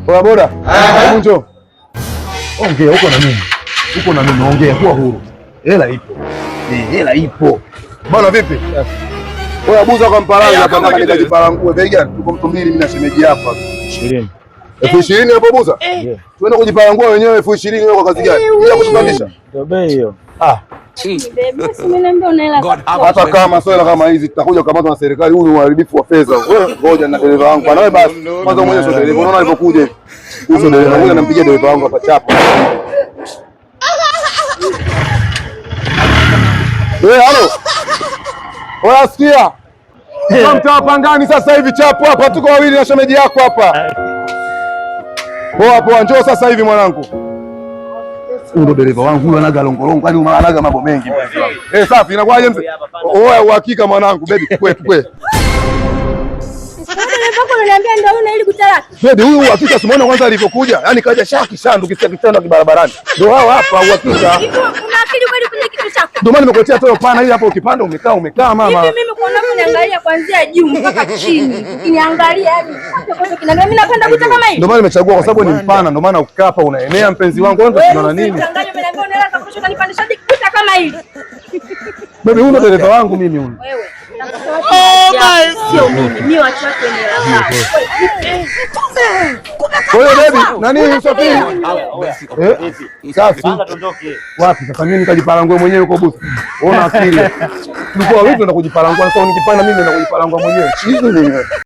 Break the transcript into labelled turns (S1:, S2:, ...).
S1: Boda boda. Hebu njoo. Ongea huko na mimi. Huko na mimi ongea kwa huru. Hela ipo. Hela ipo. Bwana vipi? Wewe abuza kwa mpalanga hapa kama nikajipalangue. Bei gani? Tuko mtu mbili mimi na shemeji hapa. 20. 20,000 hapo buza? Tuende kujipalangua wenyewe 20,000 wewe kwa kazi gani? Bila kutupandisha.
S2: Ndio bei hiyo.
S1: Hata kama swala kama hizi tutakuja kukamatwa na serikali. Huyu ni uharibifu wa fedha. Wewe ngoja na dereva wangu. Bwana wewe basi. Kwanza mwenyewe sio dereva. Unaona alipokuja hivi. Huyo dereva ngoja nampigia dereva wangu hapa chapa. Halo. Wewe sikia. Mtaa Pangani sasa hivi chapo hapa, tuko wawili na shemeji yako hapa. Poa poa, njoo sasa hivi mwanangu. Huyo dereva wangu huyo anaga longolongo, yani anaga mambo mengi. Safi, inakuwaje mzee? Oa uhakika mwanangu, baby kwe. Baby huyu uhakika simuona kwanza alivyokuja. Yaani kaja shaki shandu kisia kitanda kibarabarani. Ndio hao hapa uhakika.
S3: Una akili kweli kwenye kitu chako?
S1: Ndio maana nimekuletea toyo pana hii hapo, ukipanda umekaa mama.
S3: Hivi mimi kuona kuniangalia kuanzia juu mpaka chini. Ukiniangalia yani kote kinaangalia, mimi napenda vitu kama hivi.
S1: Ndio maana nimechagua kwa sababu ni mpana, ndio maana ukikaa hapa unaenea mpenzi wangu. Wewe unaona nini?
S3: Ukiangalia mimi naambia unaenda kakusha kanipandisha hadi kuta kama hivi.
S1: Baby huyo dereva wangu mimi huyo.
S3: Wewe. Oh my, sio mimi wacha kwenye raha.
S1: Wewe baby, nani usafiri? Safi. Wapi sasa mimi nikajipalangue mwenyewe huko busi. Ona akili. Tulikuwa wewe tunaenda kujipalangua, sasa nikipanda mimi naenda kujipalangua mwenyewe. Hizo nini?